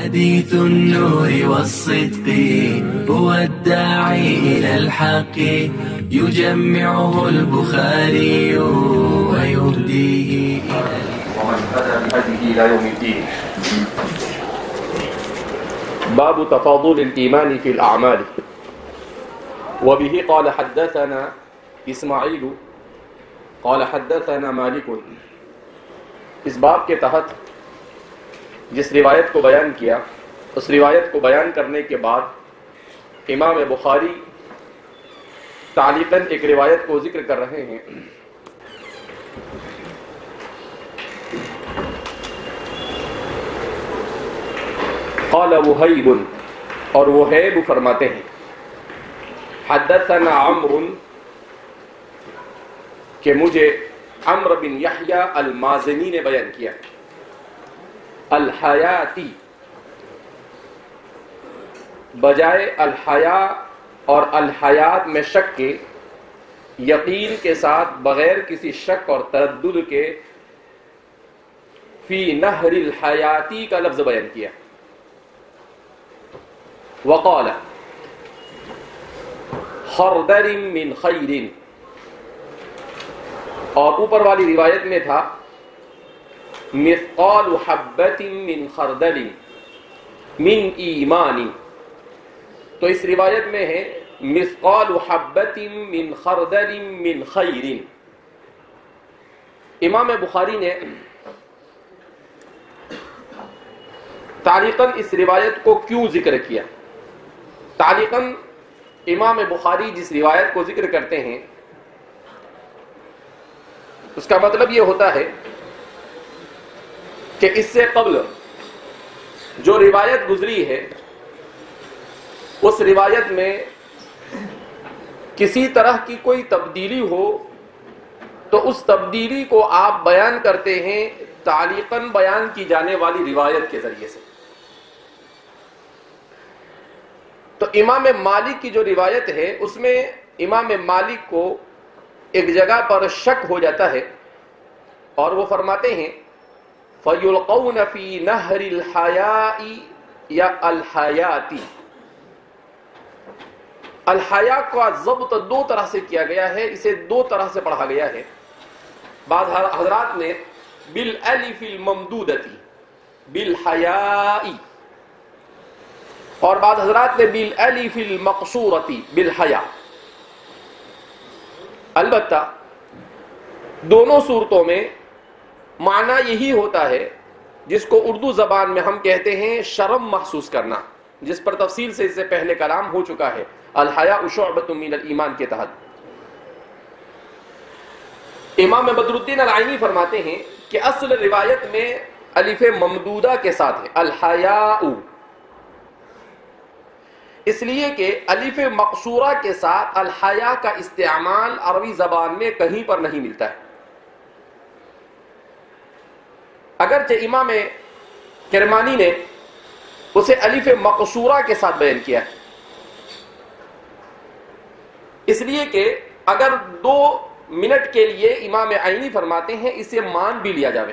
حديث النور والصدق هو الداعي إلى الحق يجمعه البخاري ويهديه ومن هدى بهديه إلى يوم الدين. باب تفاضل الإيمان في الأعمال. وبه قال حدثنا اسماعیل قال حدثنا مالک. اس باب کے تحت جس روایت کو بیان کیا اس روایت کو بیان کرنے کے بعد امام بخاری تعلیقاً ایک روایت کو ذکر کر رہے ہیں. قال وہیب، اور وہیب فرماتے ہیں حدثنا عمرو، کہ مجھے عمرو بن یحییٰ المازنی نے بیان کیا. الحیاتی بجائے الحیا اور الحیات میں شک کے، یقین کے ساتھ بغیر کسی شک اور تردد کے فی نہر الحیاتی کا لفظ بیان کیا. وقال خردل من خیر، اور اوپر والی روایت میں تھا مثقال حبۃ من خردل من ایمان، تو اس روایت میں ہے مثقال حبۃ من خردل من خیر. امام بخاری نے تعلیقاً اس روایت کو کیوں ذکر کیا؟ تعلیقاً امام بخاری جس روایت کو ذکر کرتے ہیں اس کا مطلب یہ ہوتا ہے کہ اس سے قبل جو روایت گزری ہے اس روایت میں کسی طرح کی کوئی تبدیلی ہو تو اس تبدیلی کو آپ بیان کرتے ہیں تعلیقاً بیان کی جانے والی روایت کے ذریعے سے. تو امام مالک کی جو روایت ہے اس میں امام مالک کو ایک جگہ پر شک ہو جاتا ہے اور وہ فرماتے ہیں فَيُلْقَوْنَ فِي نَهْرِ الْحَيَاءِ یا الْحَيَاتِ. الحیا کا ضبط دو طرح سے کیا گیا ہے، اسے دو طرح سے پڑھا گیا ہے. بعض حضرات نے بالالف الممدودۃ بالحیاء، اور بعض حضرات نے بالالف المقصورۃ بالحیا. البتہ دونوں صورتوں میں معنی یہی ہوتا ہے جس کو اردو زبان میں ہم کہتے ہیں شرم محسوس کرنا، جس پر تفصیل سے اس سے پہلے کلام ہو چکا ہے الحیاء شعبۃ من الایمان کے تحت. امام بدر الدین العینی فرماتے ہیں کہ اصل روایت میں الف ممدودہ کے ساتھ ہے الحیاء، اس لیے کہ الف مقصورہ کے ساتھ الحیا کا استعمال عربی زبان میں کہیں پر نہیں ملتا ہے. اگرچہ امام کرمانی نے اسے الف مقصورہ کے ساتھ بیان کیا ہے، اس لیے کہ اگر 2 منٹ کے لیے امام عینی فرماتے ہیں اسے مان بھی لیا جاوے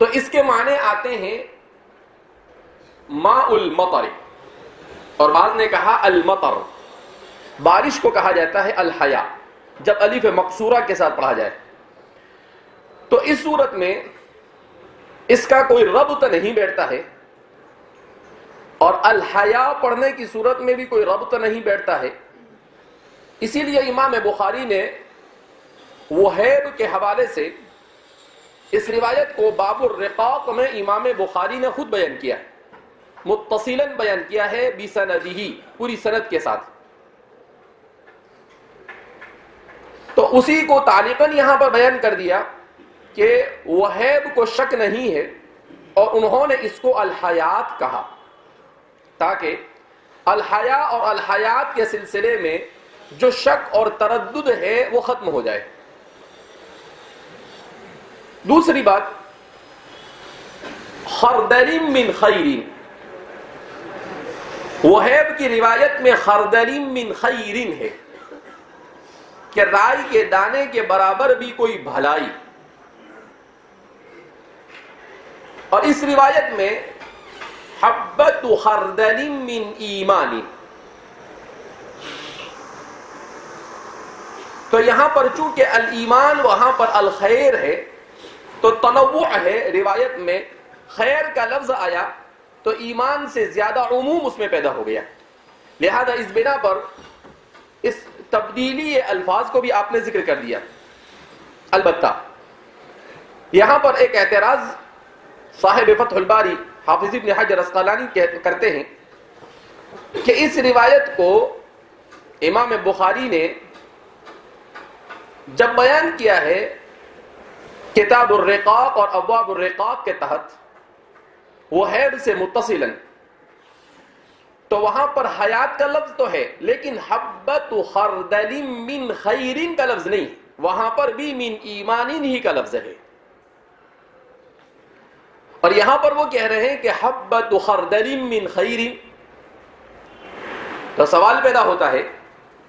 تو اس کے معنی آتے ہیں ماء المطر، اور بعض نے کہا المطر. بارش کو کہا جاتا ہے الحیا جب الف مقصورہ کے ساتھ پڑھا جائے. تو اس صورت میں اس کا کوئی ربط نہیں بیٹھتا ہے، اور الحیا پڑھنے کی صورت میں بھی کوئی ربط نہیں بیٹھتا ہے. اسی لیے امام بخاری نے وہیب کے حوالے سے اس روایت کو باب الرقاق میں امام بخاری نے خود بیان کیا، متصلاً بیان کیا ہے بسندہ، پوری سند کے ساتھ. تو اسی کو تعلیقاً یہاں پر بیان کر دیا کہ وہیب کو شک نہیں ہے اور انہوں نے اس کو الحیات کہا تاکہ الحیا اور الحیات کے سلسلے میں جو شک اور تردد ہے وہ ختم ہو جائے. دوسری بات خردل من خیر، وہیب کی روایت میں خردل من خیر ہے کہ رائی کے دانے کے برابر بھی کوئی بھلائی. اور اس روایت میں حبۃ خردل من ایمان. تو یہاں پر چونکہ الایمان وہاں پر الخیر ہے تو تنوع ہے روایت میں، خیر کا لفظ آیا تو ایمان سے زیادہ عموم اس میں پیدا ہو گیا، لہذا اس بنا پر اس تبدیلی الفاظ کو بھی آپ نے ذکر کر دیا. البتہ یہاں پر ایک اعتراض صاحب فتح الباری حافظ ابن حجر اسقلانی کرتے ہیں کہ اس روایت کو امام بخاری نے جب بیان کیا ہے کتاب الرقاق اور ابواب الرقاق کے تحت وہ حید سے متصلاً، تو وہاں پر حیات کا لفظ تو ہے لیکن حبۃ خردل من خیر کا لفظ نہیں، وہاں پر بھی من ایمان ہی کا لفظ ہے. اور یہاں پر وہ کہہ رہے ہیں کہ حبۃ خردل من خیر. تو سوال پیدا ہوتا ہے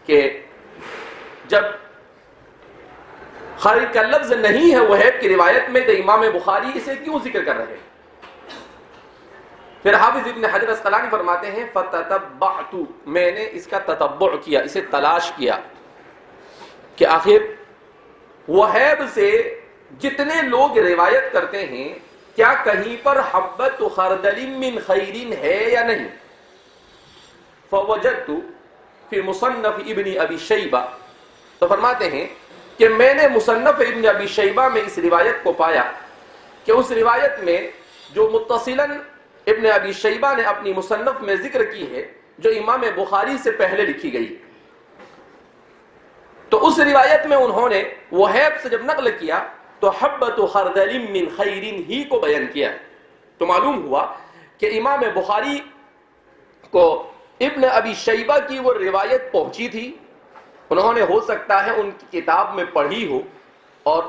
کہ جب خیر کا لفظ نہیں ہے وہیب کی روایت میں تو امام بخاری اسے کیوں ذکر کر رہے ہیں؟ پھر حافظ ابن حجر اسقلانی فرماتے ہیں فتتبعت، میں نے اس کا تتبع کیا، اسے تلاش کیا کہ آخر وہیب سے جتنے لوگ روایت کرتے ہیں کیا کہیں پر حبۃ خردل من خیر ہے یا نہیں. فوجدت فی مصنف ابن ابی شیبہ، تو فرماتے ہیں کہ میں نے مصنف ابن ابی شیبہ میں اس روایت کو پایا کہ اس روایت میں جو متصلاً ابن ابی شیبہ نے اپنی مصنف میں ذکر کی ہے جو امام بخاری سے پہلے لکھی گئی، تو اس روایت میں انہوں نے وہیب سے جب نقل کیا تو حبۃ خردل من خیر ہی کو بیان کیا. تو معلوم ہوا کہ امام بخاری کو ابن ابی شیبہ کی وہ روایت پہنچی تھی، انہوں نے ہو سکتا ہے ان کی کتاب میں پڑھی ہو اور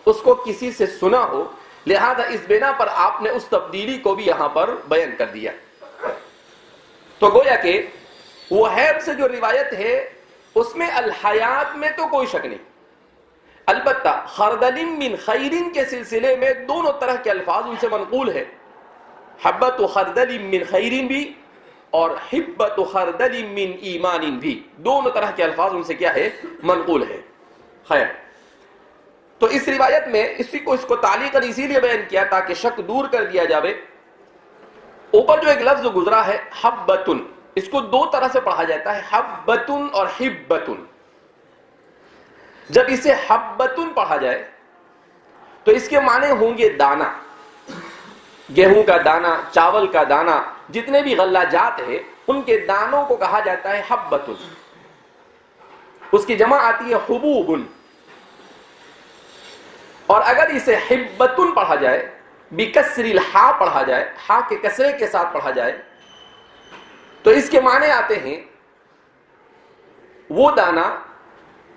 اس کو کسی سے سنا ہو، لہذا اس بنا پر آپ نے اس تبدیلی کو بھی یہاں پر بیان کر دیا. تو گویا کہ وہیب سے جو روایت ہے اس میں الحیات میں تو کوئی شک نہیں، البتہ خردل من خیر کے سلسلے میں دونوں طرح کے الفاظ ان سے منقول ہے، حبۃ خردل من خیر بھی اور حبۃ خردل من ایمان بھی، دونوں طرح کے الفاظ ان سے کیا ہے منقول ہے. خیر، تو اس روایت میں اس کو تعلیقاً اسی لیے بیان کیا تاکہ شک دور کر دیا جاوے. اوپر جو ایک لفظ گزرا ہے حبۃ، اس کو دو طرح سے پڑھا جاتا ہے، حبۃ اور حبۃ. جب اسے حبۃ پڑھا جائے تو اس کے معنی ہوں گے دانہ، گیہوں کا دانہ، چاول کا دانہ، جتنے بھی غلہ جات ہے ان کے دانوں کو کہا جاتا ہے حبۃ. اس کی جمع آتی ہے حبوب. اور اگر اسے حبۃ پڑھا جائے بکسر الحاء پڑھا جائے، ہا کے کسرے کے ساتھ پڑھا جائے تو اس کے معنی آتے ہیں وہ دانہ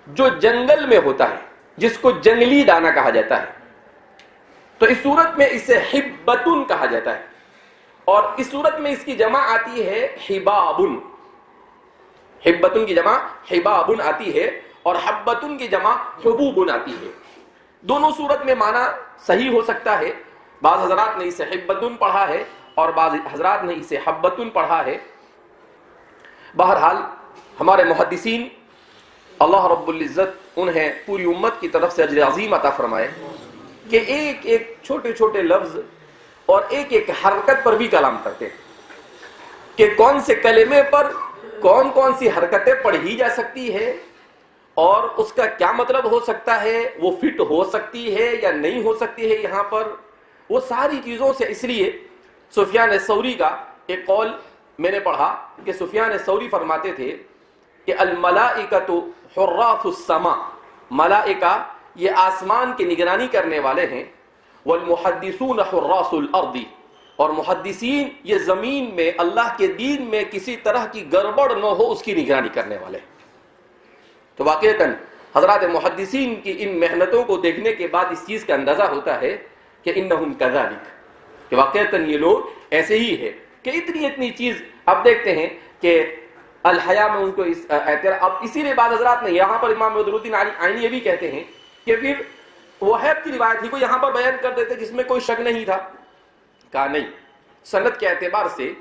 جو جنگل میں ہوتا ہے جس کو جنگلی دانہ کہا جاتا ہے. تو اس صورت میں اسے حبۃ کہا جاتا ہے، اور اس صورت میں اس کی جمع آتی ہے حباب. حبۃ کی جمع حباب آتی ہے اور حبۃ کی جمع حبوب آتی ہے. دونوں صورت میں معنی صحیح ہو سکتا ہے. بعض حضرات نے اسے حبۃ پڑھا ہے اور بعض حضرات نے اسے حبۃ پڑھا ہے. بہرحال ہمارے محدثین اللہ رب العزت انہیں پوری امت کی طرف سے اجر عظیم عطا فرمائے کہ ایک ایک چھوٹے چھوٹے لفظ اور ایک ایک حرکت پر بھی کلام کرتے کہ کون سے کلمے پر کون کون سی حرکتیں پڑھی جا سکتی ہے اور اس کا کیا مطلب ہو سکتا ہے، وہ فٹ ہو سکتی ہے یا نہیں ہو سکتی ہے. یہاں پر وہ ساری چیزوں سے، اس لیے سفیان ثوری کا ایک قول میں نے پڑھا کہ سفیان ثوری فرماتے تھے کہ الملائکۃ حراس السماء، ملائکہ یہ آسمان کی نگرانی کرنے والے ہیں، والمحدثون حراس الارض، اور محدثین یہ زمین میں اللہ کے دین میں کسی طرح کی گڑبڑ نہ ہو اس کی نگرانی کرنے والے. تو واقعتاً حضرات محدثین کی ان محنتوں کو دیکھنے کے بعد اس چیز کا اندازہ ہوتا ہے کہ انہم کذالک، کہ واقعتاً یہ لوگ ایسے ہی ہے کہ اتنی چیز. اب دیکھتے ہیں کہ الحیا میں ان کو اب اسی لیے بعض حضرات نے یہاں پر امام بدر الدین عینی یہ بھی کہتے ہیں کہ پھر وہیب کی روایت ہی کو یہاں پر بیان کر دیتے جس میں کوئی شک نہیں تھا. کہا نہیں، سند کے اعتبار سے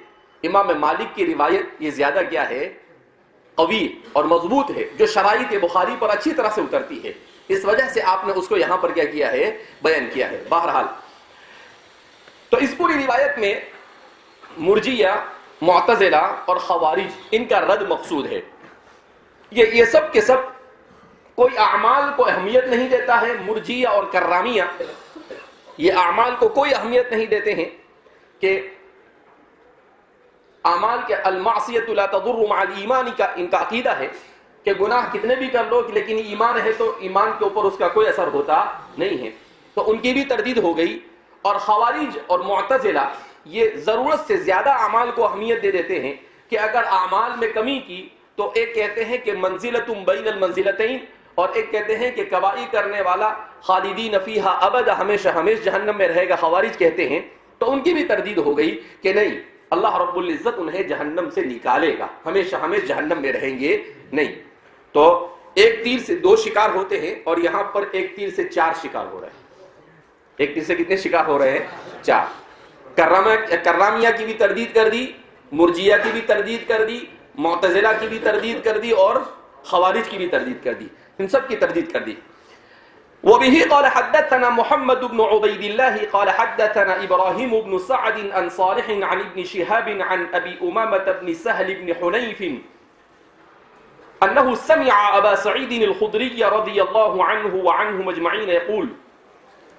امام مالک کی روایت یہ زیادہ کیا ہے، قوی اور مضبوط ہے، جو شرائط بخاری پر اچھی طرح سے اترتی ہے، اس وجہ سے آپ نے اس کو یہاں پر کیا کیا ہے، بیان کیا ہے۔ بہرحال تو اس پوری روایت میں مرجیہ، معتزلہ اور خوارج ان کا رد مقصود ہے۔ یہ سب کے سب کوئی اعمال کو اہمیت نہیں دیتا ہے۔ مرجیہ اور کرامیہ یہ اعمال کو کوئی اہمیت نہیں دیتے ہیں کہ اعمال کے المعصیۃ لا تضر مع الایمان کا ان کا عقیدہ ہے کہ گناہ کتنے بھی کر لو لیکن ایمان ہے تو ایمان کے اوپر اس کا کوئی اثر ہوتا نہیں ہے، تو ان کی بھی تردید ہو گئی۔ اور خوارج اور معتزلہ یہ ضرورت سے زیادہ اعمال کو اہمیت دے دیتے ہیں کہ اگر اعمال میں کمی کی تو ایک کہتے ہیں کہ منزلۃ بین المنزلتین، اور ایک کہتے ہیں کہ کبائی کرنے والا خالدین فیہا ابدا، ہمیشہ ہمیشہ جہنم میں رہے گا، خوارج کہتے ہیں۔ تو ان کی بھی تردید ہو گئی کہ نہیں، اللہ رب العزت انہیں جہنم سے نکالے گا، ہمیشہ ہمیشہ جہنم میں رہیں گے نہیں۔ تو ایک تیر سے دو شکار ہوتے ہیں، اور یہاں پر ایک تیر سے چار شکار ہو رہے ہیں۔ ایک تیر سے کتنے شکار ہو رہے ہیں؟ چار۔ کرامیہ کی بھی تردید کر دی، مرجیہ کی بھی تردید کر دی، معتزلہ کی بھی تردید کر دی، اور خوارج کی بھی تردید کر دی، ان سب کی تردید کر دی۔ وبه قال حدثنا محمد بن عبيد الله قال حدثنا إبراهيم بن سعد عن صالح عن ابن شهاب عن أبي أمامة بن سهل بن حنيف أنه سمع أبا سعيد الخدري رضي الله عنه وعنهم أجمعين يقول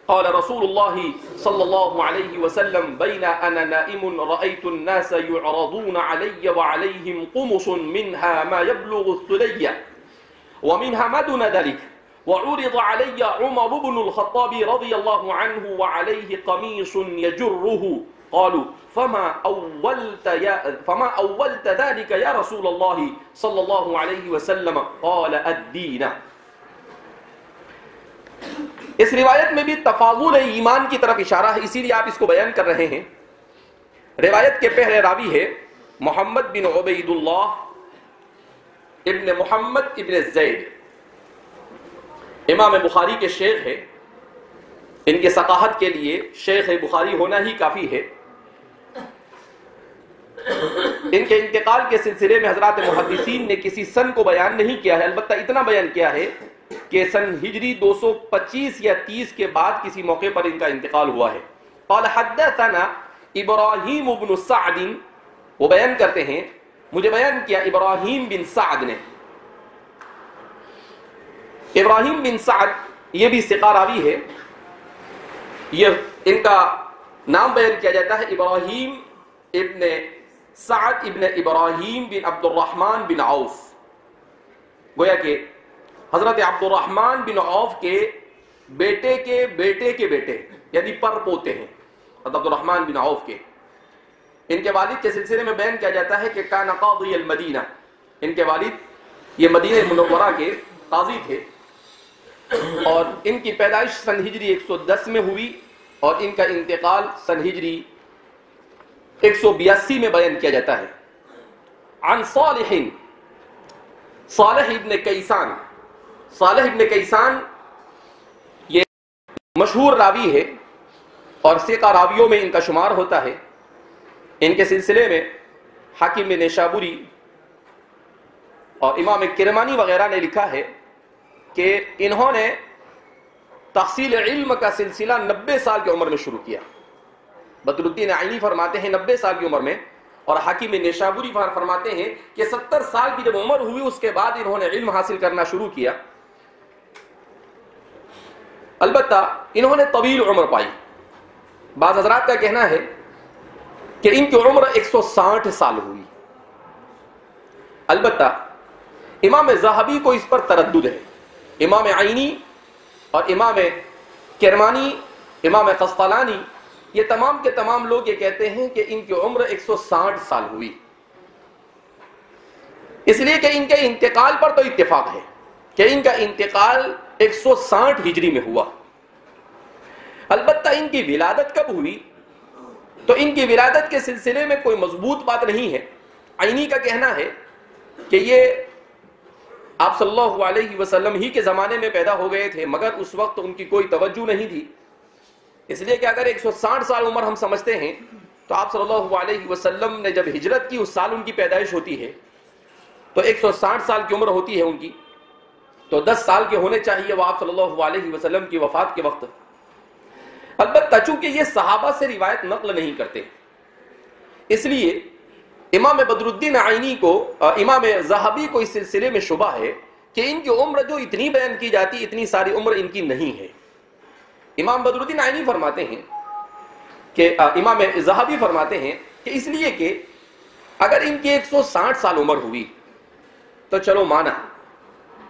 قال رسول الله صلى الله عليه وسلم بين أنا نائم رأيت الناس يعرضون علي وعليهم قمص منها ما يبلغ الثلي ومنها ما دون ذلك وعرض علي عمر بن الخطاب رضي الله عنه وعليه قميص يجره قالوا فما أولت ذلك يا رسول الله صلى الله عليه وسلم قال الدين۔ اس روایت میں بھی تفاضل ایمان کی طرف اشارہ ہے، اسی لیے آپ اس کو بیان کر رہے ہیں۔ روایت کے پہلے راوی ہے محمد بن عبید اللہ ابن محمد ابن زید، امام بخاری کے شیخ ہے۔ ان کے ثقافت کے لیے شیخ بخاری ہونا ہی کافی ہے۔ ان کے انتقال کے سلسلے میں حضرات محدثین نے کسی سن کو بیان نہیں کیا ہے، البتہ اتنا بیان کیا ہے کہ سن ہجری 225 یا 30 کے بعد کسی موقع پر ان کا انتقال ہوا ہے۔ قال حدثنا ابراہیم بن سعد، وہ بیان کرتے ہیں مجھے بیان کیا ابراہیم بن سعد نے۔ ابراہیم بن سعد یہ بھی ثقہ راوی ہے، یہ ان کا نام بیان کیا جاتا ہے ابراہیم ابن سعد ابن ابراہیم بن عبد الرحمن بن عوف، گویا کہ حضرت عبد الرحمن بن عوف کے بیٹے کے بیٹے کے بیٹے یعنی پر پوتے ہیں حضرت عبد الرحمن بن عوف کے۔ ان کے والد کے سلسلے میں بیان کیا جاتا ہے کہ کان قاضی المدینہ، ان کے والد یہ مدینہ منورہ کے قاضی تھے، اور ان کی پیدائش سن ہجری 110 میں ہوئی اور ان کا انتقال سن ہجری 182 میں بیان کیا جاتا ہے۔ عن صالح، صالح ابن کیسان، صالح ابن کیسان یہ مشہور راوی ہے اور ثقہ راویوں میں ان کا شمار ہوتا ہے۔ ان کے سلسلے میں حاکم نیشابوری اور امام کرمانی وغیرہ نے لکھا ہے کہ انہوں نے تحصیل علم کا سلسلہ 90 سال کی عمر میں شروع کیا۔ بدر الدین عینی فرماتے ہیں 90 سال کی عمر میں، اور حاکم نیشابوری فرماتے ہیں کہ 70 سال کی جب عمر ہوئی اس کے بعد انہوں نے علم حاصل کرنا شروع کیا۔ البتہ انہوں نے طویل عمر پائی۔ بعض حضرات کا کہنا ہے کہ ان کی عمر 160 سال ہوئی۔ البتہ امام ذہبی کو اس پر تردد ہے۔ امام عینی اور امام کرمانی، امام قسطلانی، یہ تمام کے تمام لوگ یہ کہتے ہیں کہ ان کی عمر 160 سال ہوئی، اس لیے کہ ان کے انتقال پر تو اتفاق ہے کہ ان کا انتقال 160 ہجری میں ہوا۔ البتہ ان کی ولادت کب ہوئی تو ان کی ولادت کے سلسلے میں کوئی مضبوط بات نہیں ہے۔ عینی کا کہنا ہے کہ یہ آپ صلی اللہ علیہ وسلم ہی کے زمانے میں پیدا ہو گئے تھے، مگر اس وقت ان کی کوئی توجہ نہیں تھی، اس لیے کہ اگر 160 سال عمر ہم سمجھتے ہیں تو آپ صلی اللہ علیہ وسلم نے جب ہجرت کی اس سال ان کی پیدائش ہوتی ہے تو 160 سال کی عمر ہوتی ہے ان کی، تو 10 سال کے ہونے چاہیے وہ آپ صلی اللہ علیہ وسلم کی وفات کے وقت۔ البتہ چونکہ یہ صحابہ سے روایت نقل نہیں کرتے، اس لیے امام بدر الدین عینی کو، امام ذہبی کو اس سلسلے میں شبہ ہے کہ ان کی عمر جو اتنی بیان کی جاتی اتنی ساری عمر ان کی نہیں ہے۔ امام بدر الدین عینی فرماتے ہیں کہ امام ذہبی فرماتے ہیں کہ اس لیے کہ اگر ان کی 160 سال عمر ہوئی تو چلو مانا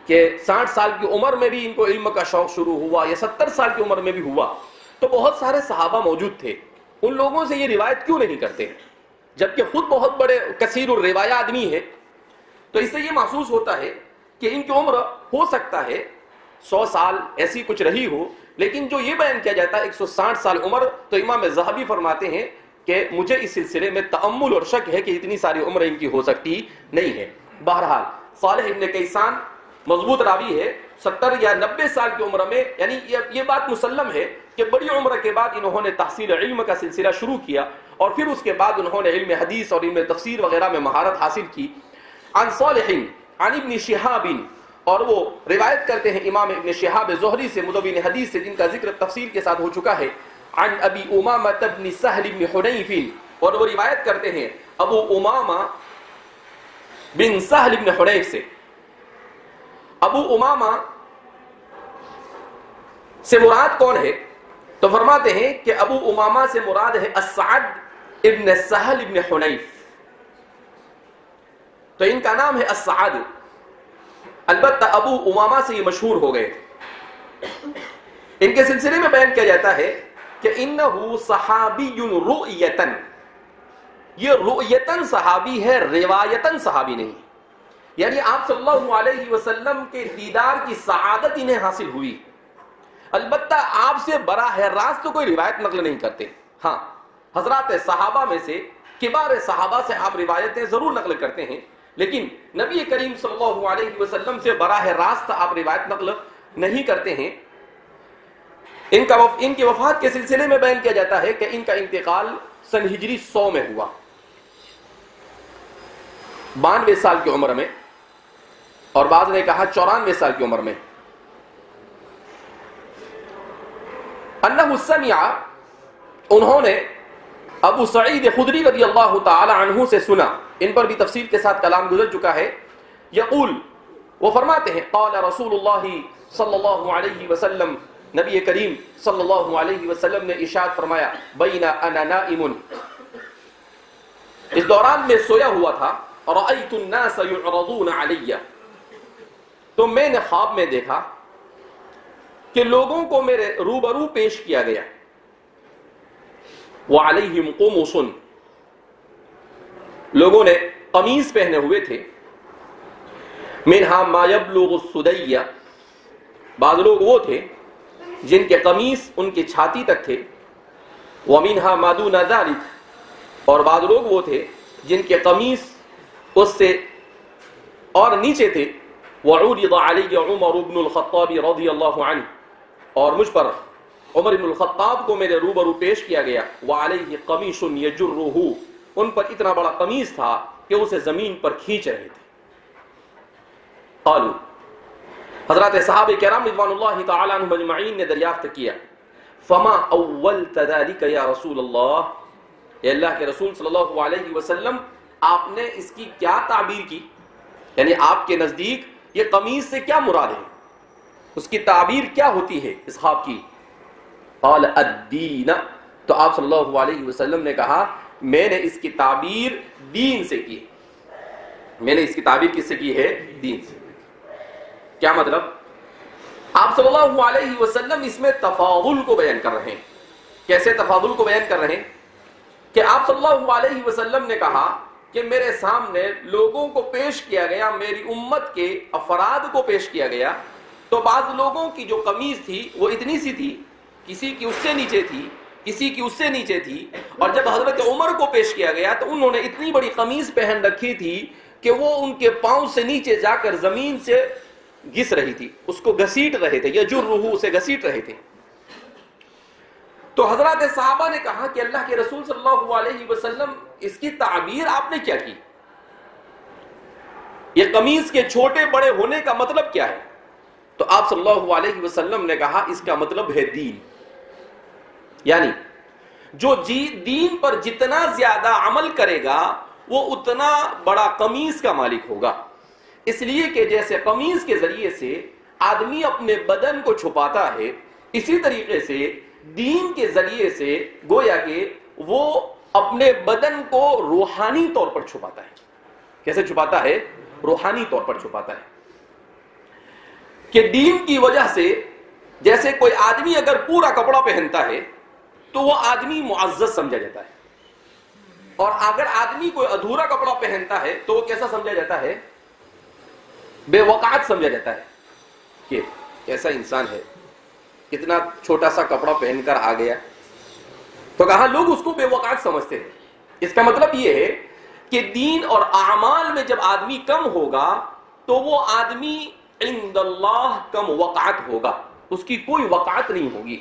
کہ 60 سال کی عمر میں بھی ان کو علم کا شوق شروع ہوا یا 70 سال کی عمر میں بھی ہوا، تو بہت سارے صحابہ موجود تھے، ان لوگوں سے یہ روایت کیوں نہیں کرتے جبکہ خود بہت بڑے کثیر الروایہ آدمی ہے؟ تو اس سے یہ محسوس ہوتا ہے کہ ان کی عمر ہو سکتا ہے 100 سال ایسی کچھ رہی ہو، لیکن جو یہ بیان کیا جاتا ہے 160 سال عمر، تو امام ذہبی فرماتے ہیں کہ مجھے اس سلسلے میں تأمل اور شک ہے کہ اتنی ساری عمر ان کی ہو سکتی نہیں ہے۔ بہرحال صالح ابن کیسان مضبوط راوی ہے، 70 یا 90 سال کی عمر میں، یعنی یہ بات مسلم ہے کہ بڑی عمر کے بعد انہوں نے تحصیل علم کا سلسلہ شروع کیا اور پھر اس کے بعد انہوں نے علم حدیث اور علم تفسیر وغیرہ میں مہارت حاصل کی۔ عن صالح عن ابن شہاب، اور وہ روایت کرتے ہیں امام ابن شہاب زہری سے، مدون حدیث سے، جن کا ذکر تفصیل کے ساتھ ہو چکا ہے، عن ابی امامہ بن سہل بن حنیف، اور وہ روایت کرتے ہیں ابو امامہ بن سہل بن حنیف سے۔ ابو امامہ سے مراد کون ہے؟ تو فرماتے ہیں کہ ابو امامہ سے مراد ہے اسعد ابن سہل ابن حنیف، تو ان کا نام ہے اسعد، البتہ ابو امامہ سے یہ مشہور ہو گئے۔ ان کے سلسلے میں بیان کیا جاتا ہے کہ انہو صحابی رؤیتن، یہ رؤیتن صحابی ہے، روایتن صحابی نہیں، یعنی آپ صلی اللہ علیہ وسلم کے دیدار کی سعادت انہیں حاصل ہوئی، البتہ آپ سے براہ راست تو کوئی روایت نقل نہیں کرتے۔ ہاں، حضرات صحابہ میں سے کبار صحابہ سے آپ روایتیں ضرور نقل کرتے ہیں، لیکن نبی کریم صلی اللہ علیہ وسلم سے براہ راست آپ روایت نقل نہیں کرتے ہیں۔ ان کی وفات کے سلسلے میں بیان کیا جاتا ہے کہ ان کا انتقال سن ہجری 100 میں ہوا، 92 سال کی عمر میں، اور بعض نے کہا 94 سال کی عمر میں۔ انہ سمع، انہوں نے ابو سعید خدری رضی اللہ تعالی عنہ سے سنا، ان پر بھی تفصیل کے ساتھ کلام گزر چکا ہے۔ یقول، وہ فرماتے ہیں قال رسول اللہ صلی اللہ علیہ وسلم، نبی کریم صلی اللہ علیہ وسلم نے ارشاد فرمایا، بین انا نائم، اس دوران میں سویا ہوا تھا، رأیت الناس یعرضون علی، تو میں نے خواب میں دیکھا کہ لوگوں کو میرے روبرو پیش کیا گیا، وعلیہم قمص، لوگوں نے قمیص پہنے ہوئے تھے، منہا ما یبلغ الثدی، بعض لوگ وہ تھے جن کے قمیص ان کی چھاتی تک تھے، ومنہا ما دون ذلک، اور بعض لوگ وہ تھے جن کے قمیص اس سے اور نیچے تھے، وعرض علی عمر بن الخطاب رضی اللہ عنہ، اور مجھ پر عمر بن الخطاب کو میرے روبرو پیش کیا گیا، وعلیہ قمیص یجرہ، ان پر اتنا بڑا قمیص تھا کہ اسے زمین پر کھینچ رہے تھے۔ قالوا، حضرات صحابہ کرام رضوان اللہ تعالی عنہم اجمعین نے دریافت کیا، فما اولت ذلک یا رسول اللہ، اے اللہ کے رسول صلی اللہ علیہ وسلم، آپ نے اس کی کیا تعبیر کی؟ یعنی آپ کے نزدیک یہ قمیص سے کیا مراد ہے، اس کی تعبیر کیا ہوتی ہے اس خواب کی؟ قال الدین، تو آپ صلی اللہ علیہ وسلم نے کہا، میں نے اس کی تعبیر دین سے کی، میں نے اس کی تعبیر کس سے کی ہے؟ دین سے۔ کیا مطلب؟ آپ صلی اللہ علیہ وسلم اس میں تفاضل کو بیان کر رہے ہیں۔ کیسے تفاضل کو بیان کر رہے ہیں؟ کہ آپ صلی اللہ علیہ وسلم نے کہا کہ میرے سامنے لوگوں کو پیش کیا گیا، میری امت کے افراد کو پیش کیا گیا، تو بعض لوگوں کی جو قمیض تھی وہ اتنی سی تھی، کسی کی اس سے نیچے تھی، کسی کی اس سے نیچے تھی، اور جب حضرت عمر کو پیش کیا گیا تو انہوں نے اتنی بڑی قمیض پہن رکھی تھی کہ وہ ان کے پاؤں سے نیچے جا کر زمین سے گھس رہی تھی، اس کو گھسیٹ رہے تھے، یجرہ، اسے گھسیٹ رہے تھے۔ تو حضرات صحابہ نے کہا کہ اللہ کے رسول صلی اللہ علیہ وسلم اس کی تعبیر آپ نے کیا کی؟ یہ قمیص کے چھوٹے بڑے ہونے کا مطلب کیا ہے؟ تو آپ صلی اللہ علیہ وسلم نے کہا اس کا مطلب ہے دین، یعنی جو دین پر جتنا زیادہ عمل کرے گا وہ اتنا بڑا قمیص کا مالک ہوگا. اس لیے کہ جیسے قمیص کے ذریعے سے آدمی اپنے بدن کو چھپاتا ہے، اسی طریقے سے دین کے ذریعے سے گویا کہ وہ اپنے بدن کو روحانی طور پر چھپاتا ہے. کیسے چھپاتا ہے؟ روحانی طور پر چھپاتا ہے. کہ دین کی وجہ سے جیسے کوئی آدمی اگر پورا کپڑا پہنتا ہے تو وہ آدمی معزز سمجھا جاتا ہے، اور اگر آدمی کوئی ادھورا کپڑا پہنتا ہے تو وہ کیسا سمجھا جاتا ہے؟ بے وقعت سمجھا جاتا ہے کہ ایسا انسان ہے اتنا چھوٹا سا کپڑا پہن کر آ گیا. تو کہا لوگ اس کو بے وقعت سمجھتے ہیں. اس کا مطلب یہ ہے کہ دین اور اعمال میں جب آدمی کم ہوگا تو وہ آدمی عند اللہ کم وقعت ہوگا، اس کی کوئی وقعت نہیں ہوگی.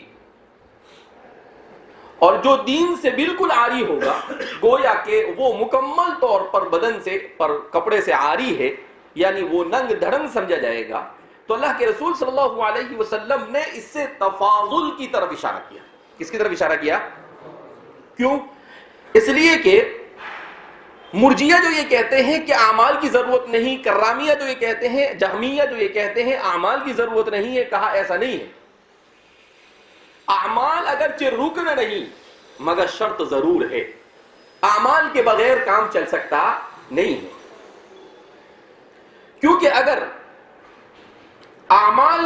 اور جو دین سے بالکل عاری ہوگا گویا کہ وہ مکمل طور پر بدن سے پر کپڑے سے عاری ہے، یعنی وہ ننگ دھڑنگ سمجھا جائے گا. تو اللہ کے رسول صلی اللہ علیہ وسلم نے اس سے تفاضل کی طرف اشارہ کیا. کس کی طرف اشارہ کیا؟ کیوں؟ اس لیے کہ مرجیہ جو یہ کہتے ہیں کہ اعمال کی ضرورت نہیں، کرامیہ جو یہ کہتے ہیں، جہمیہ جو یہ کہتے ہیں اعمال کی ضرورت نہیں ہے، کہا ایسا نہیں ہے. اعمال اگرچہ رکن نہیں مگر شرط ضرور ہے. اعمال کے بغیر کام چل سکتا نہیں ہے. کیونکہ اگر اعمال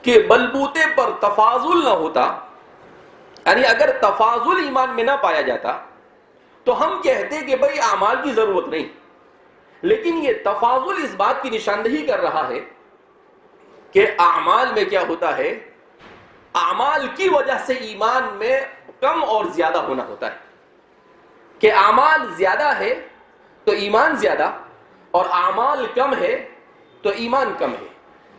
کے بلبوتے پر تفاضل نہ ہوتا، یعنی اگر تفاضل ایمان میں نہ پایا جاتا تو ہم کہتے کہ بھئی اعمال کی ضرورت نہیں. لیکن یہ تفاضل اس بات کی نشاندہی کر رہا ہے کہ اعمال میں کیا ہوتا ہے، اعمال کی وجہ سے ایمان میں کم اور زیادہ ہونا ہوتا ہے. کہ اعمال زیادہ ہے تو ایمان زیادہ، اور اعمال کم ہے تو ایمان کم ہے.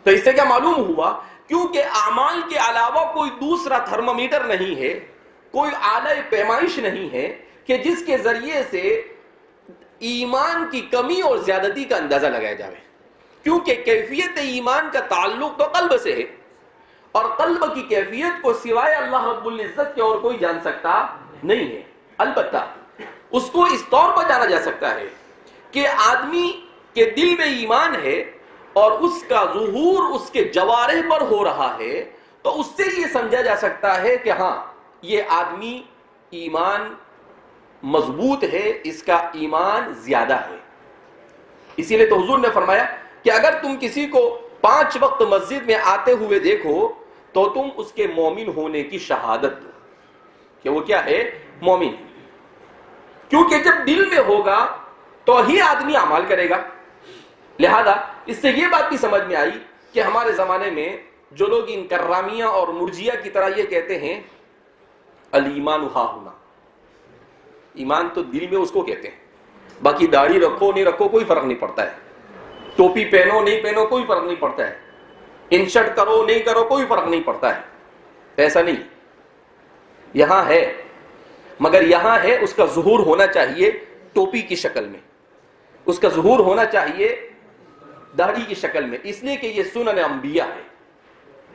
تو اس سے کیا معلوم ہوا؟ کیونکہ اعمال کے علاوہ کوئی دوسرا تھرمامیٹر نہیں ہے، کوئی آلہ پیمائش نہیں ہے کہ جس کے ذریعے سے ایمان کی کمی اور زیادتی کا اندازہ لگایا جائے. کیونکہ کیفیت ایمان کا تعلق تو قلب سے ہے، اور قلب کی کیفیت کو سوائے اللہ رب العزت کے اور کوئی جان سکتا نہیں ہے. البتہ اس کو اس طور پر جانا جا سکتا ہے کہ آدمی کے دل میں ایمان ہے اور اس کا ظہور اس کے جوارح پر ہو رہا ہے، تو اس سے یہ سمجھا جا سکتا ہے کہ ہاں یہ آدمی ایمان مضبوط ہے، اس کا ایمان زیادہ ہے. اسی لیے تو حضور نے فرمایا کہ اگر تم کسی کو 5 وقت مسجد میں آتے ہوئے دیکھو تو تم اس کے مومن ہونے کی شہادت دو کہ وہ کیا ہے، مومن. کیونکہ جب دل میں ہوگا تو ہی آدمی اعمال کرے گا. لہذا اس سے یہ بات بھی سمجھ میں آئی کہ ہمارے زمانے میں جو لوگ ان کرامیہ اور مرجیہ کی طرح یہ کہتے ہیں الایمان ہا ہونا، ایمان تو دل میں اس کو کہتے ہیں، باقی داڑھی رکھو نہیں رکھو کوئی فرق نہیں پڑتا ہے، ٹوپی پہنو نہیں پہنو کوئی فرق نہیں پڑتا ہے، انشرٹ کرو نہیں کرو کوئی فرق نہیں پڑتا ہے. ایسا نہیں، یہاں ہے، مگر یہاں ہے اس کا ظہور ہونا چاہیے ٹوپی کی شکل میں، اس کا ظہور ہونا چاہیے داڑھی کی شکل میں، اس لیے کہ یہ سنن انبیاء ہے.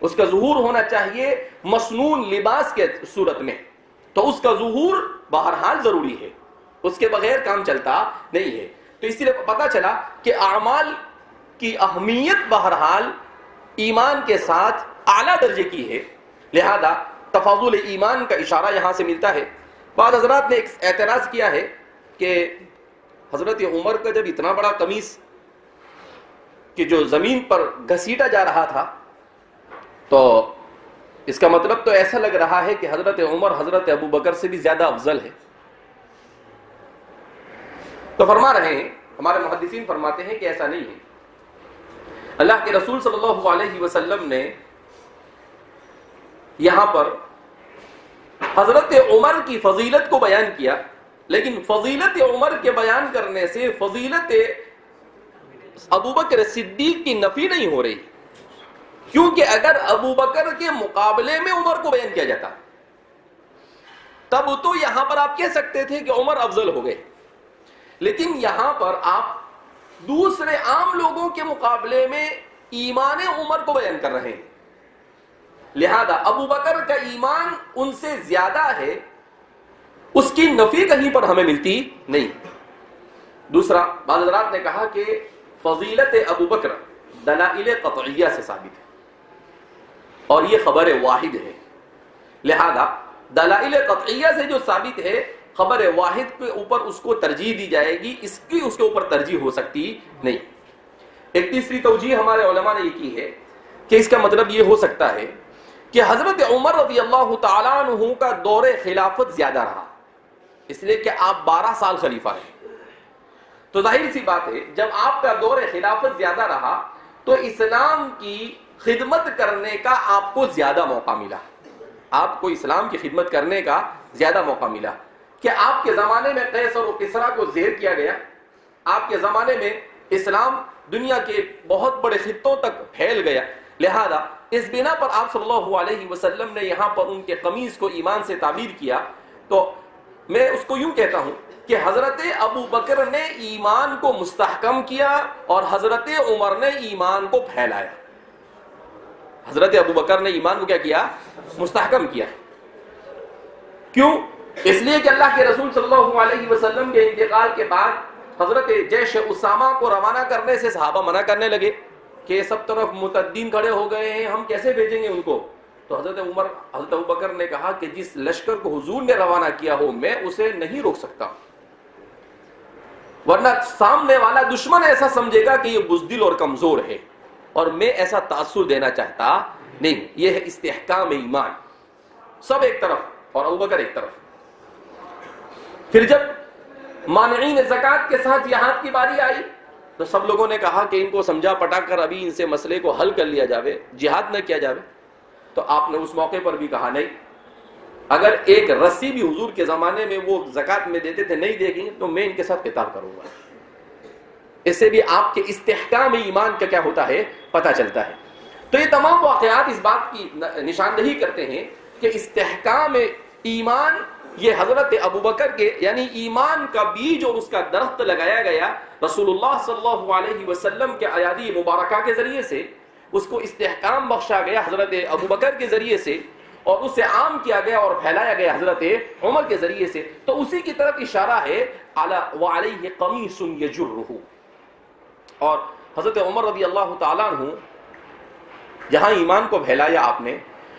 اس کا ظہور ہونا چاہیے مسنون لباس کے صورت میں، تو اس کا ظہور بہرحال ضروری ہے، اس کے بغیر کام چلتا نہیں ہے. تو اس لیے پتا چلا کہ اعمال کی اہمیت بہرحال ایمان کے ساتھ اعلیٰ درجے کی ہے. لہذا تفاضل ایمان کا اشارہ یہاں سے ملتا ہے. بعض حضرات نے ایک اعتراض کیا ہے کہ حضرت عمر کا جب اتنا بڑا قمیص کہ جو زمین پر گھسیٹا جا رہا تھا تو اس کا مطلب تو ایسا لگ رہا ہے کہ حضرت عمر حضرت ابو بکر سے بھی زیادہ افضل ہے. تو فرما رہے ہیں، ہمارے محدثین فرماتے ہیں کہ ایسا نہیں ہے. اللہ کے رسول صلی اللہ علیہ وسلم نے یہاں پر حضرت عمر کی فضیلت کو بیان کیا، لیکن فضیلت عمر کے بیان کرنے سے فضیلت ابو بکر صدیق کی نفی نہیں ہو رہی. کیونکہ اگر ابو بکر کے مقابلے میں عمر کو بیان کیا جاتا تب تو یہاں پر آپ کہہ سکتے تھے کہ عمر افضل ہو گئے، لیکن یہاں پر آپ دوسرے عام لوگوں کے مقابلے میں ایمان عمر کو بیان کر رہے ہیں، لہذا ابو بکر کا ایمان ان سے زیادہ ہے، اس کی نفی کہیں پر ہمیں ملتی نہیں۔ دوسرا، بعض حضرات نے کہا کہ فضیلت ابو بکر دلائل قطعیہ سے ثابت ہے اور یہ خبر واحد ہے، لہذا دلائل قطعیہ سے جو ثابت ہے خبر واحد کے اوپر اس کو ترجیح دی جائے گی، اس کے اوپر ترجیح ہو سکتی نہیں۔ ایک تیسری توجیہ ہمارے علماء نے یہ کی ہے کہ اس کا مطلب یہ ہو سکتا ہے کہ حضرت عمر رضی اللہ تعالیٰ عنہ کا دور خلافت زیادہ رہا، اس لیے کہ آپ 12 سال خلیفہ رہے، تو ظاہر سی بات ہے جب آپ کا دور خلافت زیادہ رہا تو اسلام کی خدمت کرنے کا آپ کو زیادہ موقع ملا، آپ کو اسلام کی خدمت کرنے کا زیادہ موقع ملا کہ آپ کے زمانے میں قیصر و کسریٰ کو زیر کیا گیا، آپ کے زمانے میں اسلام دنیا کے بہت بڑے خطوں تک پھیل گیا، لہذا اس بنا پر آپ صلی اللہ علیہ وسلم نے یہاں پر ان کے قمیص کو ایمان سے تعبیر کیا۔ تو میں اس کو یوں کہتا ہوں کہ حضرت ابو بکر نے ایمان کو مستحکم کیا اور حضرت عمر نے ایمان کو پھیلایا۔ حضرت ابو بکر نے ایمان کو کیا کیا؟ مستحکم کیا۔ کیوں؟ اس لیے کہ اللہ کے رسول صلی اللہ علیہ وسلم کے انتقال کے بعد حضرت جیش اسامہ کو روانہ کرنے سے صحابہ منع کرنے لگے کہ سب طرف متدین کھڑے ہو گئے ہیں، ہم کیسے بھیجیں گے ان کو؟ تو حضرت ابو بکر نے کہا کہ جس لشکر کو حضور نے روانہ کیا ہو میں اسے نہیں روک سکتا، ورنہ سامنے والا دشمن ایسا سمجھے گا کہ یہ بزدل اور کمزور ہے، اور میں ایسا تاثر دینا چاہتا نہیں۔ یہ ہے استحکام ایمان، سب ایک طرف اور ابو بکر ایک طرف۔ پھر جب مانعین زکوٰۃ کے ساتھ جہاد کی باری آئی تو سب لوگوں نے کہا کہ ان کو سمجھا پٹا کر ابھی ان سے مسئلے کو حل کر لیا جاوے، جہاد نہ کیا جاوے۔ تو آپ نے اس موقع پر بھی کہا نہیں، اگر ایک رسی بھی حضور کے زمانے میں وہ زکوٰۃ میں دیتے تھے نہیں دے گی تو میں ان کے ساتھ قتال کروں گا۔ اس سے بھی آپ کے استحکام ایمان کا کیا ہوتا ہے پتہ چلتا ہے۔ تو یہ تمام واقعات اس بات کی نشاندہی کرتے ہیں کہ استحکام ایمان یہ حضرت ابو بکر کے یعنی ایمان کا بیج اور اس کا درخت لگایا گیا رسول اللہ صلی اللہ علیہ وسلم کے ایادی مبارکہ کے ذریعے سے، اس کو استحکام بخشا گیا حضرت ابو بکر کے ذریعے سے، اور اسے عام کیا گیا اور پھیلایا گیا حضرت عمر کے ذریعے سے۔ تو اسی کی طرف اشارہ ہے وعلیہ قمیص یجرہ، اور حضرت عمر رضی اللہ تعالیٰ عنہ جہاں ایمان کو پھیلایا آپ نے،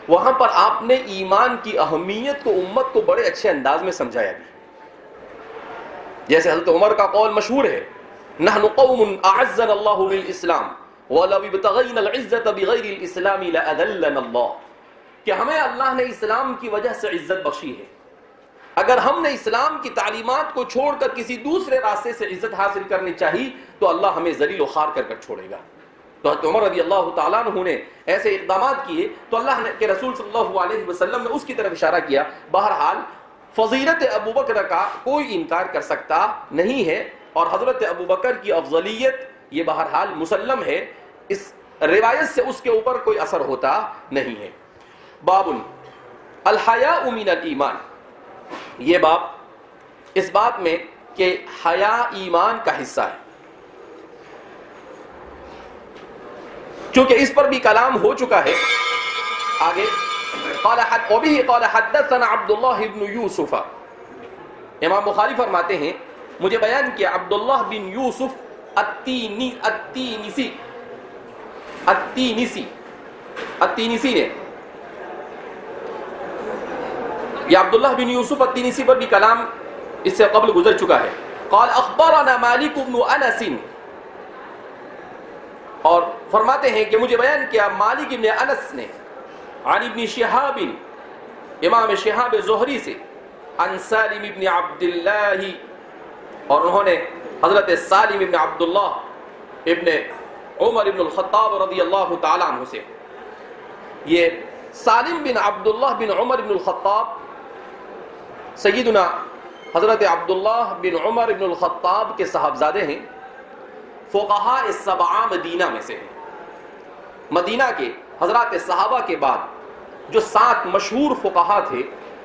وہاں پر آپ نے ایمان کی اہمیت کو امت کو بڑے اچھے انداز میں سمجھایا بھی۔ جیسے حضرت عمر کا قول مشہور ہے، نحن قوم اعزنا اللہ بالاسلام ولو ابتغینا العزة بغیر الاسلام لاذلنا اللہ، کہ ہمیں اللہ نے اسلام کی وجہ سے عزت بخشی ہے، اگر ہم نے اسلام کی تعلیمات کو چھوڑ کر کسی دوسرے راستے سے عزت حاصل کرنی چاہیے تو اللہ ہمیں ذلیل و خوار کر چھوڑے گا۔ تو حضرت عمر رضی اللہ تعالیٰ عنہ نے ایسے اقدامات کیے تو اللہ کے رسول صلی اللہ علیہ وسلم نے اس کی طرف اشارہ کیا۔ بہرحال فضیلت ابو بکر کا کوئی انکار کر سکتا نہیں ہے، اور حضرت ابو بکر کی افضلیت یہ بہرحال مسلم ہے، اس روایت سے اس کے اوپر کوئی اثر ہوتا نہیں ہے۔ باب الحیاء من الایمان، یہ باب اس بات میں کہ حیا ایمان کا حصہ ہے، چونکہ اس پر بھی کلام ہو چکا ہے آگے۔ وبه قال حدثنا عبد الله بن یوسف، امام بخاری فرماتے ہیں مجھے بیان کیا عبداللہ بن یوسف التینسی نے، یا عبداللہ بن یوسف التینسی پر بھی کلام اس سے قبل گزر چکا ہے۔ قال اخبرنا مالک بن انس، اور فرماتے ہیں کہ مجھے بیان کیا مالک بن انس نے عن ابن شہاب، امام شہاب زہری سے، عن سالم بن عبداللہ، اور انہوں نے حضرت سالم بن عبداللہ ابن عمر بن الخطاب رضی اللہ تعالیٰ عنہ سے۔ یہ سالم بن عبداللہ بن عمر بن الخطاب سیدنا حضرت عبداللہ بن عمر بن الخطاب کے صاحبزادے ہیں، فقہاء السبعہ مدینہ میں سے ہیں۔ مدینہ کے حضرات صحابہ کے بعد جو 7 مشہور فقہاء تھے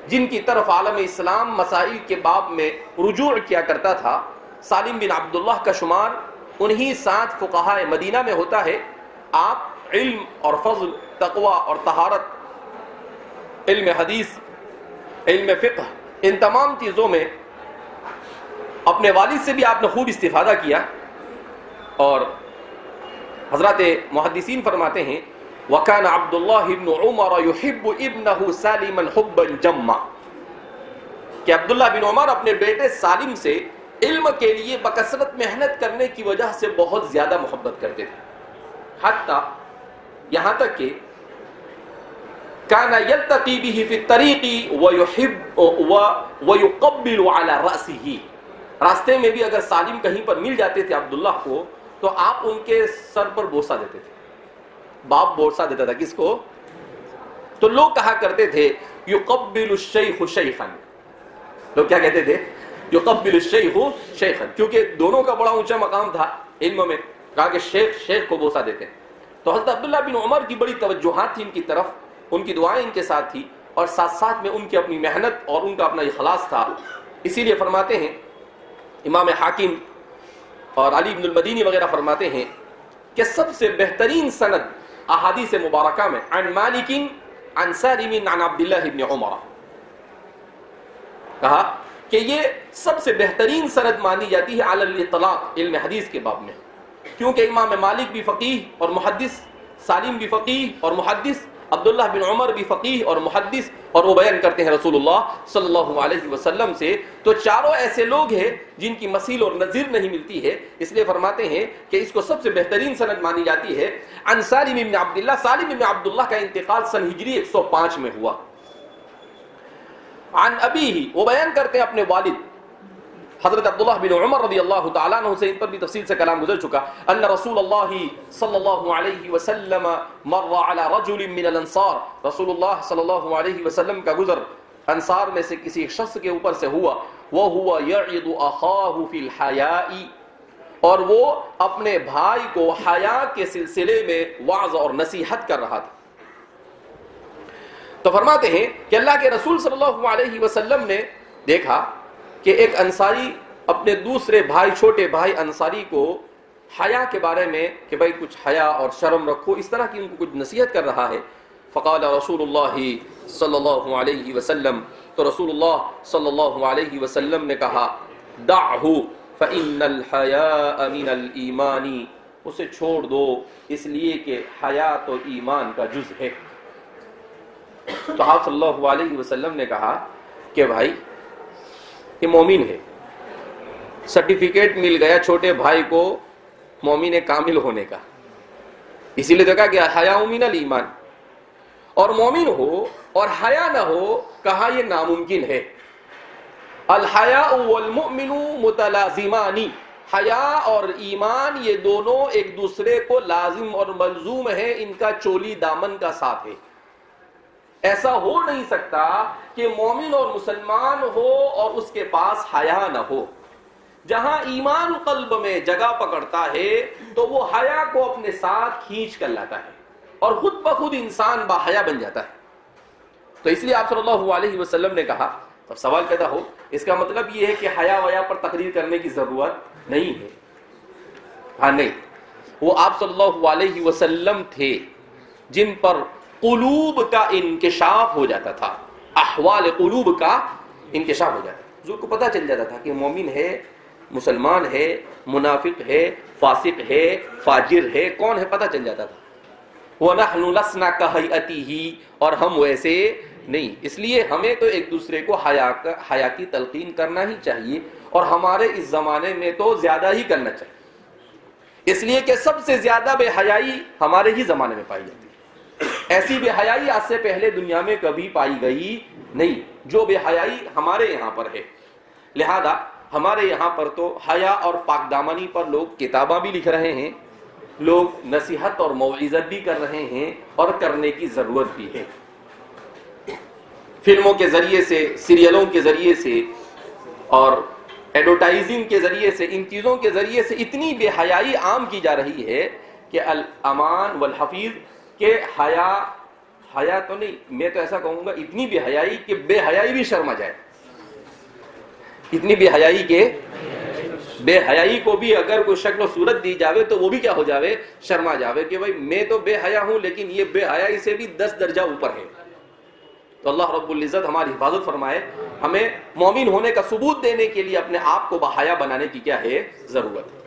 جن کی طرف عالم اسلام مسائل کے باب میں رجوع کیا کرتا تھا، سالم بن عبداللہ کا شمار انہی 7 فقہاء مدینہ میں ہوتا ہے۔ آپ علم اور فضل، تقوی اور طہارت، علم حدیث، علم فقہ، ان تمام چیزوں میں اپنے والد سے بھی آپ نے خوب استفادہ کیا۔ اور حضرات محدثین فرماتے ہیں وَكَانَ عَبْدُ اللَّهِ بْنُ عُمَرَ يُحِبُّ ابْنَهُ سَالِمًا حُبًّا جَمًّا، کہ عبداللہ بن عمر اپنے بیٹے سالم سے علم کے لیے بکثرت محنت کرنے کی وجہ سے بہت زیادہ محبت کرتے تھے، حتیٰ یہاں تک کہ كَانَ يَلْتَقِي بِهِ فِي الطَّرِيقِ وَيُقَبِّلُ عَلَى رَأْسِهِ، راستے میں بھی اگر سالم کہیں پر مل جاتے تھے عبداللہ کو تو آپ ان کے سر پر بوسہ دیتے تھے۔ باپ بوسہ دیتا تھا کس کو؟ تو لوگ کہا کرتے تھے یقبل الشیخ شیخا، لوگ کیا کہتے تھے؟ یقبل الشیخ شیخا، کیونکہ دونوں کا بڑا اونچا مقام تھا علم میں، کہا کہ شیخ کو بوسہ دیتے ہیں۔ تو حضرت عبداللہ بن عمر کی بڑی توجہات تھی ان کی طرف، ان کی دعائیں ان کے ساتھ تھی، اور ساتھ ساتھ میں ان کی اپنی محنت اور ان کا اپنا اخلاص تھا۔ اسی لیے فرماتے ہیں امام حاکم اور علی بن المدینی وغیرہ فرماتے ہیں کہ سب سے بہترین سند احادیث مبارکہ میں عن مالک عن سالم عن عبداللہ بن عمر، کہا کہ یہ سب سے بہترین سند مانی جاتی ہے علی الاطلاق علم حدیث کے باب میں، کیونکہ امام مالک بھی فقیہ اور محدث، سالم بھی فقیہ اور محدث، عبداللہ بن عمر بھی فقیہ اور محدث، اور وہ بیان کرتے ہیں رسول اللہ صلی اللہ علیہ وسلم سے۔ تو چاروں ایسے لوگ ہیں جن کی مثیل اور نظیر نہیں ملتی ہے، اس لیے فرماتے ہیں کہ اس کو سب سے بہترین سند مانی جاتی ہے۔ عن سالم بن عبداللہ، سالم بن عبداللہ کا انتقال سن ہجری 105 میں ہوا۔ عن ابیہ، وہ بیان کرتے ہیں اپنے والد حضرت عبداللہ بن عمر رضی اللہ تعالیٰ عنہ سے، ان پر بھی تفصیل سے کلام گزر چکا، ان رسول اللہ صلی اللہ علیہ وسلم مر علی رجل من الانصار، رسول اللہ صلی اللہ علیہ وسلم کا گزر انصار میں سے کسی شخص کے اوپر سے ہوا، وہو یعظ اخاہ فی الحیاء، اور وہ اپنے بھائی کو حیا کے سلسلے میں وعظ اور نصیحت کر رہا تھا۔ تو فرماتے ہیں کہ اللہ کے رسول صلی اللہ علیہ وسلم نے دیکھا کہ ایک انصاری اپنے دوسرے بھائی، چھوٹے بھائی انصاری کو حیا کے بارے میں کہ بھائی کچھ حیا اور شرم رکھو، اس طرح کی ان کو کچھ نصیحت کر رہا ہے۔ فقال رسول اللہ صلی اللہ علیہ وسلم، تو رسول اللہ صلی اللہ علیہ وسلم نے کہا دعہ فإن الحیاء من الایمان، اسے چھوڑ دو اس لیے کہ حیا تو ایمان کا جز ہے۔ تو آپ صلی اللہ علیہ وسلم نے کہا کہ بھائی یہ مومن ہے، سرٹیفکیٹ مل گیا چھوٹے بھائی کو مومن کامل ہونے کا، اسی لیے دیکھا کہ حیا من الایمان، اور مومن ہو اور حیا نہ ہو کہا یہ ناممکن ہے۔ الحیاء والمؤمن متلازمان، حیا اور ایمان یہ دونوں ایک دوسرے کو لازم اور ملزوم ہیں، ان کا چولی دامن کا ساتھ ہے۔ ایسا ہو نہیں سکتا کہ مومن اور مسلمان ہو اور اس کے پاس حیا نہ ہو۔ جہاں ایمان قلب میں جگہ پکڑتا ہے تو وہ حیا کو اپنے ساتھ کھینچ کر لاتا ہے اور خود بخود انسان باحیا بن جاتا ہے۔ تو اس لیے آپ صلی اللہ علیہ وسلم نے کہا، اب سوال پیدا ہو اس کا مطلب یہ ہے کہ حیا ویا پر تقریر کرنے کی ضرورت نہیں ہے؟ ہاں نہیں، وہ آپ صلی اللہ علیہ وسلم تھے جن پر قلوب کا انکشاف ہو جاتا تھا، احوال قلوب کا انکشاف ہو جاتا تھا، حضور کو پتہ چل جاتا تھا کہ مومن ہے، مسلمان ہے، منافق ہے، فاسق ہے، فاجر ہے، کون ہے، پتہ چل جاتا تھا۔ وَنَحْنُ لَسْنَا كَهَيْئَتِهِ، اور ہم ویسے نہیں، اس لیے ہمیں تو ایک دوسرے کو حیا کی تلقین کرنا ہی چاہیے، اور ہمارے اس زمانے میں تو زیادہ ہی کرنا چاہیے، اس لیے کہ سب سے زیادہ بے حیائی ہمارے ہی زمانے میں پائی جاتی ہے۔ ایسی بے حیائی آج سے پہلے دنیا میں کبھی پائی گئی نہیں جو بے حیائی ہمارے یہاں پر ہے۔ لہذا ہمارے یہاں پر تو حیا اور پاک دامنی پر لوگ کتاباں بھی لکھ رہے ہیں، لوگ نصیحت اور موعظت بھی کر رہے ہیں، اور کرنے کی ضرورت بھی ہے۔ فلموں کے ذریعے سے، سیریلوں کے ذریعے سے اور ایڈورٹائزنگ کے ذریعے سے، ان چیزوں کے ذریعے سے اتنی بے حیائی عام کی جا رہی ہے کہ الامان والحفیظ کہ حیا حیا تو نہیں، میں تو ایسا کہوں گا اتنی بے حیائی کہ بے حیائی بھی شرما جائے، اتنی بے حیائی کہ بے حیائی کو بھی اگر کوئی شکل و صورت دی جاوے تو وہ بھی کیا ہو جاوے، شرما جاوے کہ بھائی میں تو بے حیا ہوں لیکن یہ بے حیائی سے بھی 10 درجہ اوپر ہے۔ تو اللہ رب العزت ہماری حفاظت فرمائے، ہمیں مومن ہونے کا ثبوت دینے کے لیے اپنے آپ کو باحیا بنانے کی کیا ہے ضرورت ہے۔